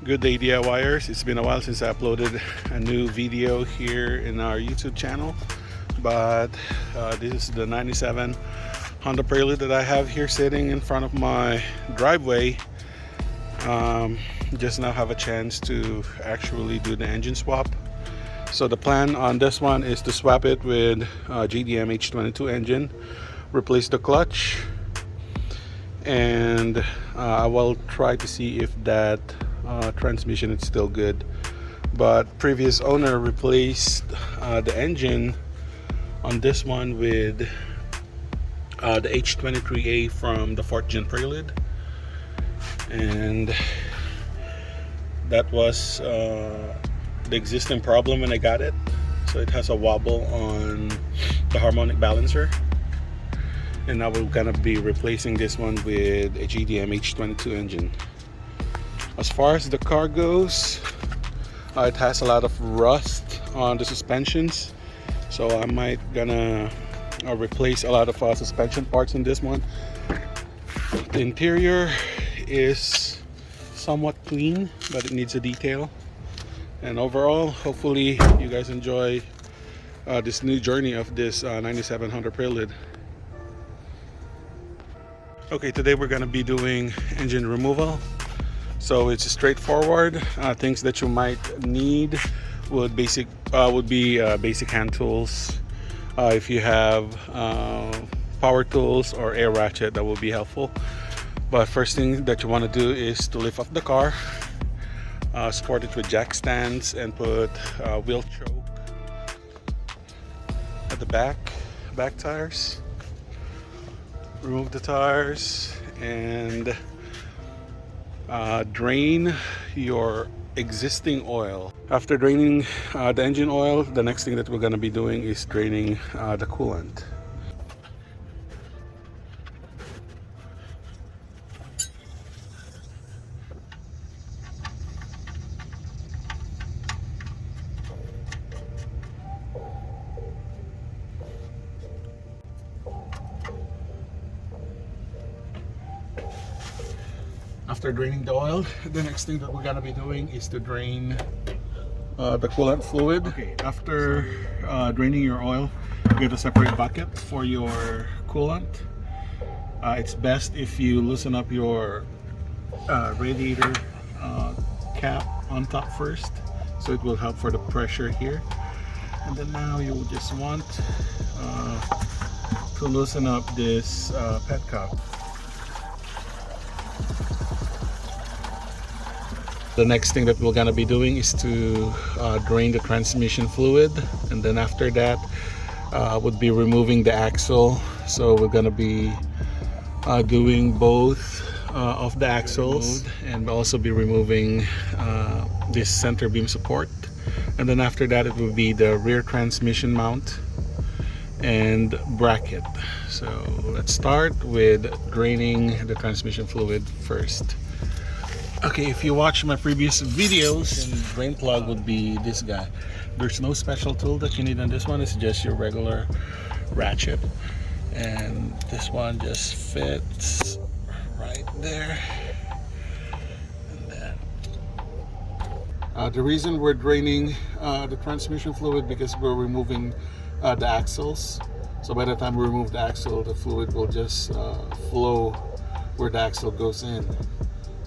Good day, DIYers. It's been a while since I uploaded a new video here in our YouTube channel, but this is the 97 Honda Prelude that I have here sitting in front of my driveway. Just now have a chance to actually do the engine swap. So the plan on this one is to swap it with JDM H22 engine, replace the clutch, and I will try to see if that transmission is still good. But previous owner replaced the engine on this one with the H22A from the 4th gen Prelude, and that was the existing problem when I got it. So it has a wobble on the harmonic balancer, and now we're gonna be replacing this one with a JDM H22 engine. As far as the car goes, it has a lot of rust on the suspensions, so I might gonna replace a lot of suspension parts in this one. The interior is somewhat clean, but it needs a detail. And overall, hopefully you guys enjoy this new journey of this 97 Honda Prelude. Okay, today we're gonna be doing engine removal. So it's straightforward. Things that you might need would be basic hand tools. If you have power tools or air ratchet, that will be helpful. But first thing that you want to do is to lift up the car, support it with jack stands, and put wheel choke at the back tires. Remove the tires and drain your existing oil. After draining the engine oil, the next thing that we're going to be doing is draining the coolant. After draining the oil, the next thing that we're gonna be doing is to drain the coolant fluid. Okay. After draining your oil, get a separate bucket for your coolant. It's best if you loosen up your radiator cap on top first, so it will help for the pressure here. And then now you will just want to loosen up this petcock. The next thing that we're gonna be doing is to drain the transmission fluid, and then after that would be removing the axle. So we're gonna be doing both of the axles, and we'll also be removing this center beam support. And then after that, it will be the rear transmission mount and bracket. So let's start with draining the transmission fluid first. Okay, if you watch my previous videos, then drain plug would be this guy. There's no special tool that you need on this one. It's just your regular ratchet, and this one just fits right there. And then the reason we're draining the transmission fluid, because we're removing the axles. So by the time we remove the axle, the fluid will just flow where the axle goes in.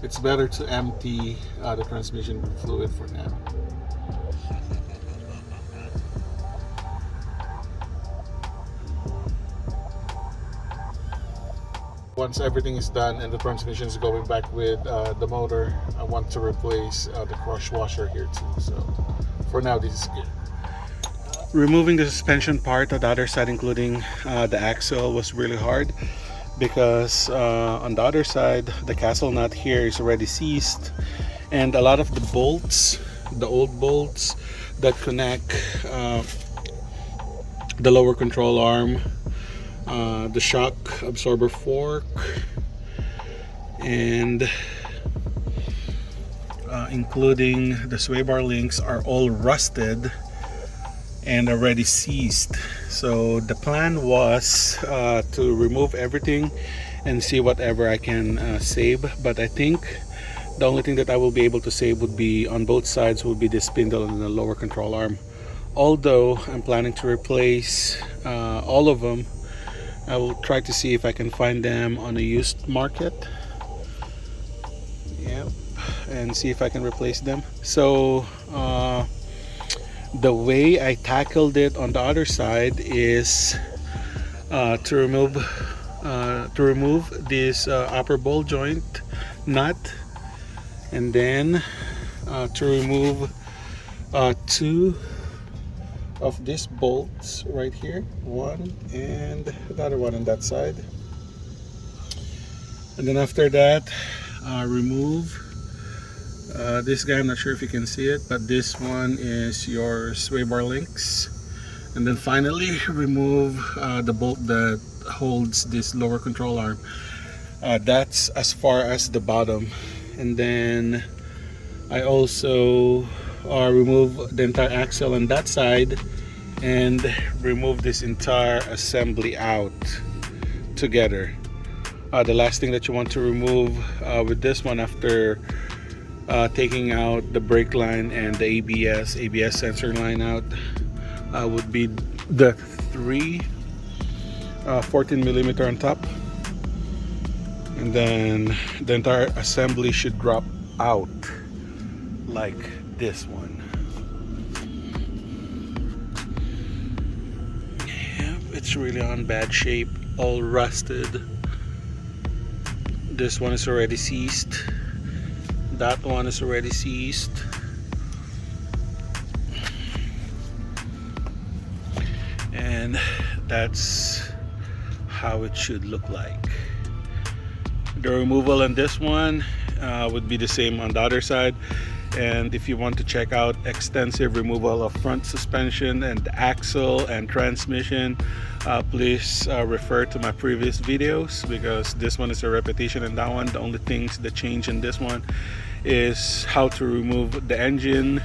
It's better to empty the transmission fluid for now. Once everything is done and the transmission is going back with the motor, I want to replace the crush washer here too. So for now, this is good. Removing the suspension part on the other side, including the axle, was really hard, because on the other side, the castle nut here is already seized, and a lot of the bolts, the old bolts that connect the lower control arm, the shock absorber fork, and including the sway bar links, are all rusted and already seized. So the plan was to remove everything and see whatever I can save, but I think The only thing that I will be able to save would be on both sides would be the spindle and the lower control arm. Although I'm planning to replace all of them, I will try to see if I can find them on a used market. Yep, and see if I can replace them. So the way I tackled it on the other side is to remove this upper ball joint nut, and then to remove two of these bolts right here, one and the other one on that side. And then after that, remove this guy. I'm not sure if you can see it, but this one is your sway bar links. And then finally remove the bolt that holds this lower control arm. That's as far as the bottom. And then I also remove the entire axle on that side and remove this entire assembly out together. The last thing that you want to remove with this one, after taking out the brake line and the ABS sensor line out, would be the three 14mm on top, and then the entire assembly should drop out like this one. Yeah, it's really on bad shape, all rusted. This one is already seized. That one is already seized. And that's how it should look like. The removal on this one would be the same on the other side. And if you want to check out extensive removal of front suspension and axle and transmission, please refer to my previous videos, because this one is a repetition in that one. The only things that change in this one is how to remove the engine,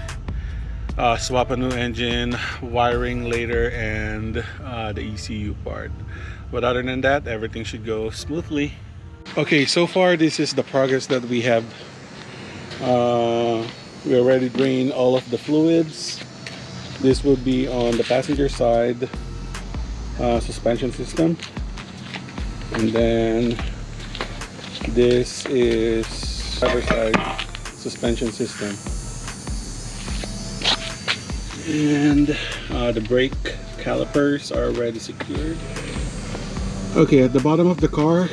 swap a new engine, wiring later, and the ECU part. But other than that, everything should go smoothly. Okay, so far this is the progress that we have. We already drained all of the fluids. This would be on the passenger side suspension system, and then this is driver side suspension system, and the brake calipers are already secured. Okay, at the bottom of the car,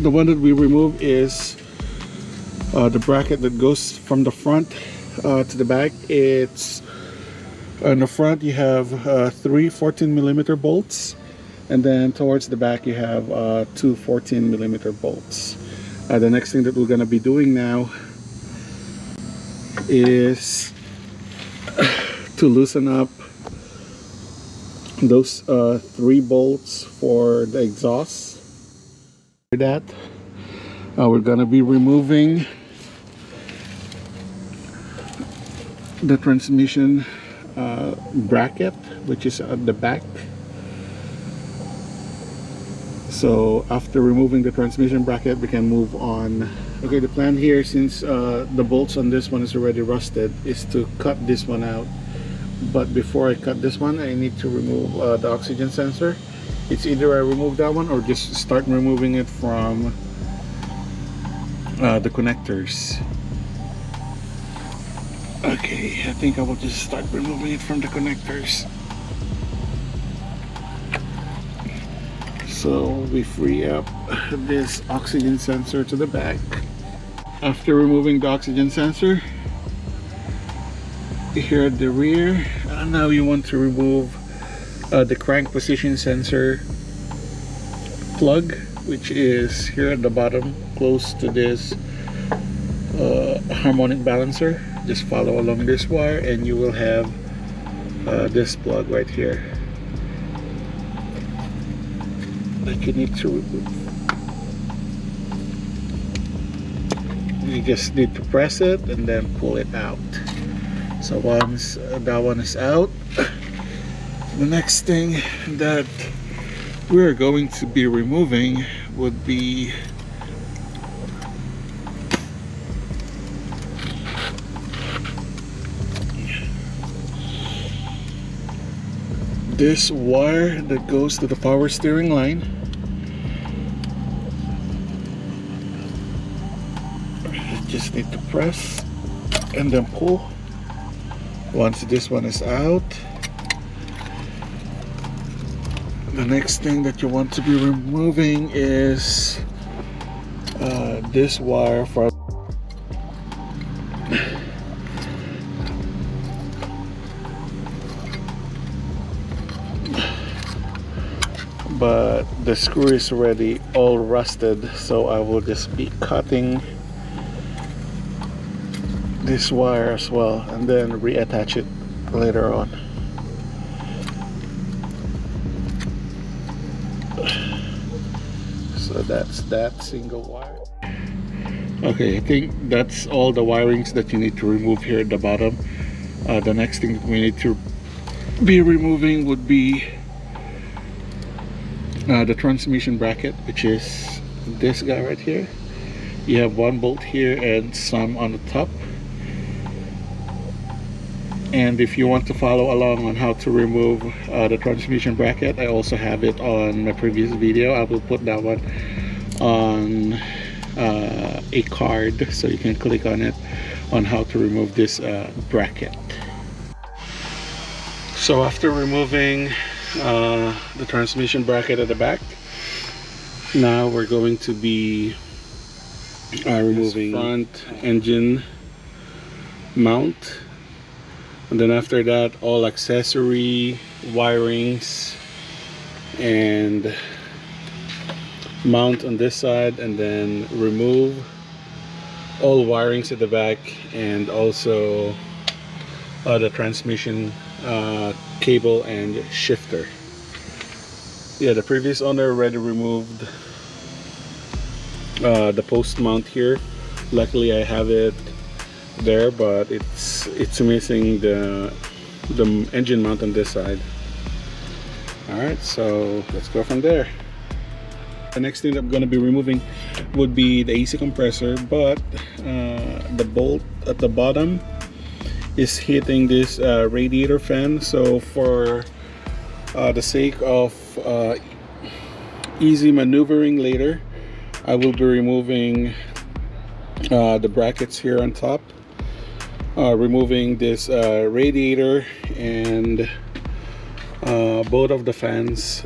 the one that we remove is the bracket that goes from the front to the back. It's on the front you have three 14mm bolts, and then towards the back you have two 14mm bolts. The next thing that we're going to be doing now is to loosen up those three bolts for the exhaust. For that, we're going to be removing the transmission bracket, which is at the back. So after removing the transmission bracket, we can move on. Okay, the plan here, since the bolts on this one is already rusted, is to cut this one out. But before I cut this one, I need to remove the oxygen sensor. It's either I remove that one or just start removing it from the connectors. Okay, I think I will just start removing it from the connectors. So we free up this oxygen sensor to the back. After removing the oxygen sensor, here at the rear, now you want to remove the crank position sensor plug, which is here at the bottom close to this harmonic balancer. Just follow along this wire and you will have this plug right here that you need to remove. You just need to press it and then pull it out. So once that one is out, the next thing that we're going to be removing would be this wire that goes to the power steering line. Just need to press and then pull. Once this one is out, the next thing that you want to be removing is this wire for but the screw is already all rusted, so I will just be cutting this wire as well and then reattach it later on. So that's that single wire. Okay, I think that's all the wirings that you need to remove here at the bottom. The next thing that we need to be removing would be the transmission bracket, which is this guy right here. You have one bolt here and some on the top. And if you want to follow along on how to remove the transmission bracket, I also have it on my previous video. I will put that one on a card so you can click on it on how to remove this bracket. So after removing the transmission bracket at the back, now we're going to be removing front engine mount. And then after that, all accessory wirings and mount on this side, and then remove all wirings at the back, and also the transmission cable and shifter. Yeah, the previous owner already removed the post mount here. Luckily I have it there, but it's missing the engine mount on this side. Alright, so let's go from there. The next thing that I'm going to be removing would be the AC compressor, but the bolt at the bottom is hitting this radiator fan. So for the sake of easy maneuvering later, I will be removing the brackets here on top, removing this radiator and both of the fans.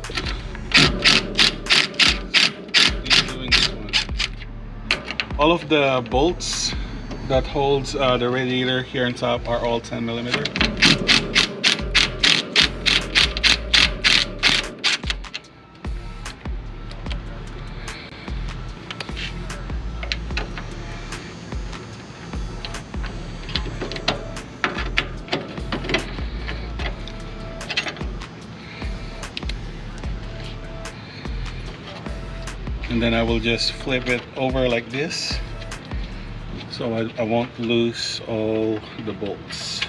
All of the bolts that holds the radiator here on top are all 10mm. And then I will just flip it over like this, so I won't lose all the bolts.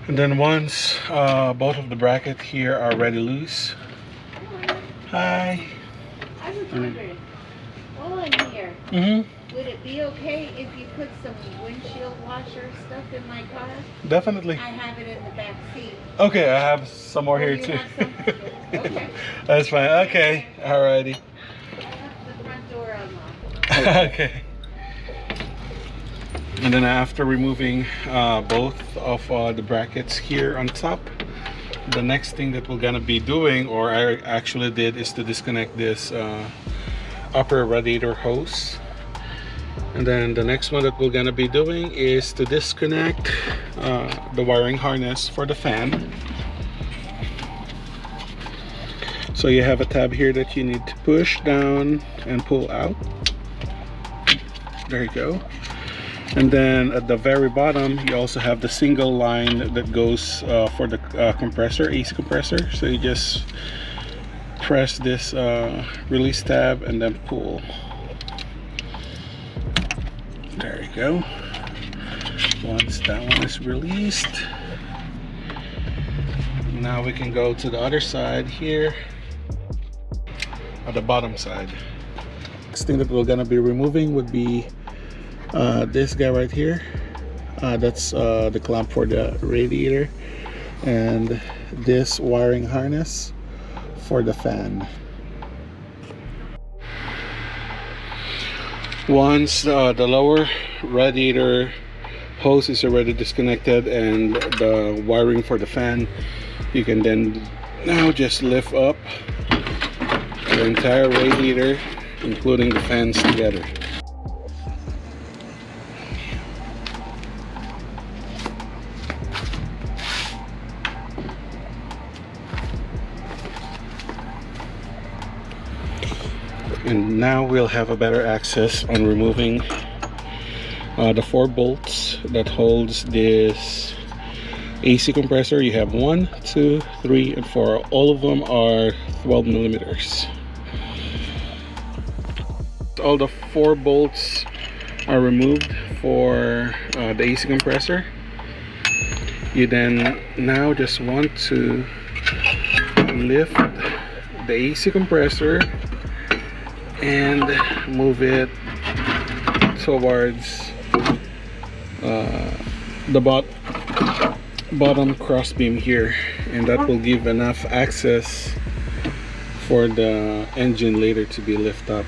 And then once both of the brackets here are already loose. Hi. I was wondering, while I'm here, would it be okay if you put some windshield washer stuff in my car? Definitely. I have it in the back seat. Okay, I have some more here you too. have some? Okay. That's fine. Okay, alrighty. I left the front door unlocked. Okay. And then after removing both of the brackets here on top, the next thing that we're gonna be doing, or I actually did, is to disconnect this upper radiator hose. And then the next one that we're gonna be doing is to disconnect the wiring harness for the fan. So you have a tab here that you need to push down and pull out. There you go. And then at the very bottom, you also have the single line that goes for the compressor, AC compressor. So you just press this release tab and then pull. There you go. Once that one is released, now we can go to the other side here, at the bottom side. Next thing that we're gonna be removing would be this guy right here. That's the clamp for the radiator, and this wiring harness for the fan. Once the lower radiator hose is already disconnected and the wiring for the fan, you can then now just lift up the entire radiator, including the fans, together. And now we'll have a better access on removing the 4 bolts that holds this AC compressor. You have 1, 2, 3, and 4. All of them are 12 millimeters. All the 4 bolts are removed for the AC compressor. You then now just want to lift the AC compressor and move it towards the bottom cross beam here, and that will give enough access for the engine later to be lifted up.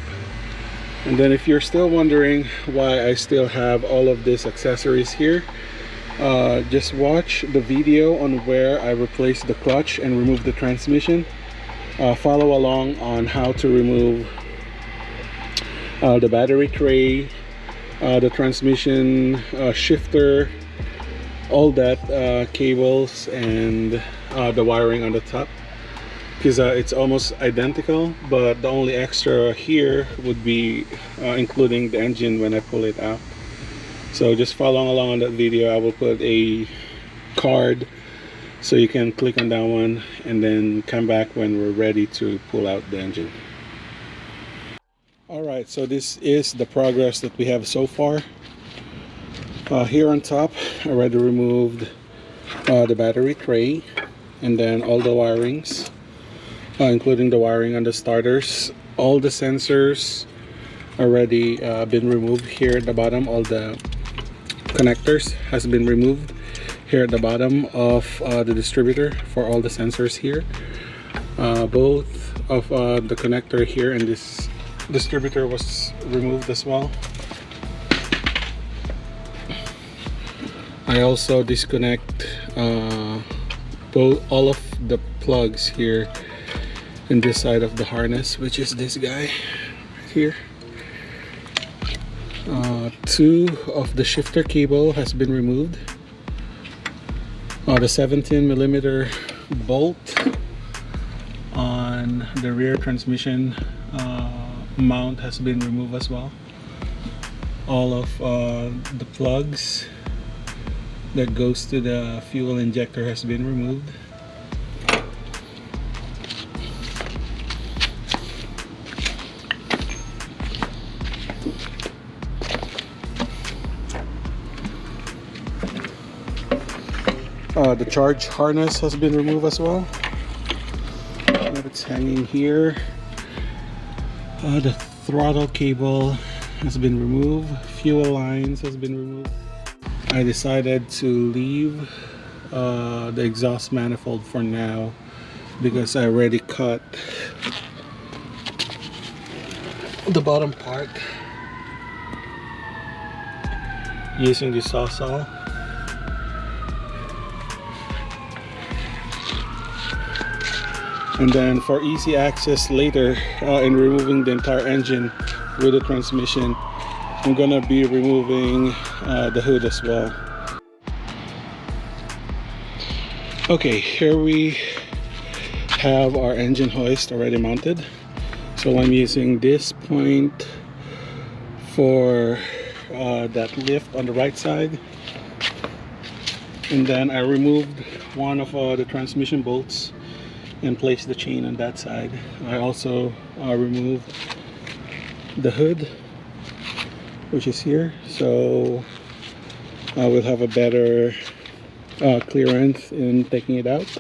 And then if you're still wondering why I still have all of these accessories here, just watch the video on where I replaced the clutch and remove the transmission. Follow along on how to remove the battery tray, the transmission shifter, all that cables, and the wiring on the top, because it's almost identical, but the only extra here would be including the engine when I pull it out. So just follow along on that video. I will put a card so you can click on that one and then come back when we're ready to pull out the engine. Alright, so this is the progress that we have so far. Here on top, I already removed the battery tray and then all the wirings, including the wiring on the starters. All the sensors already been removed. Here at the bottom, all the connectors has been removed here at the bottom of the distributor for all the sensors here. Both of the connector here and this distributor was removed as well. I also disconnect all of the plugs here in this side of the harness, which is this guy right here. 2 of the shifter cable has been removed. The 17 millimeter bolt on the rear transmission mount has been removed as well. All of the plugs that goes to the fuel injector has been removed. The charge harness has been removed as well. It's hanging here. The throttle cable has been removed. Fuel lines has been removed. I decided to leave the exhaust manifold for now because I already cut the bottom part using the sawzall. And then for easy access later in removing the entire engine with the transmission, I'm gonna be removing the hood as well. Okay, here we have our engine hoist already mounted. So I'm using this point for that lift on the right side, and then I removed one of the transmission bolts and placed the chain on that side. I also removed the hood, which is here, so I will have a better clearance in taking it out.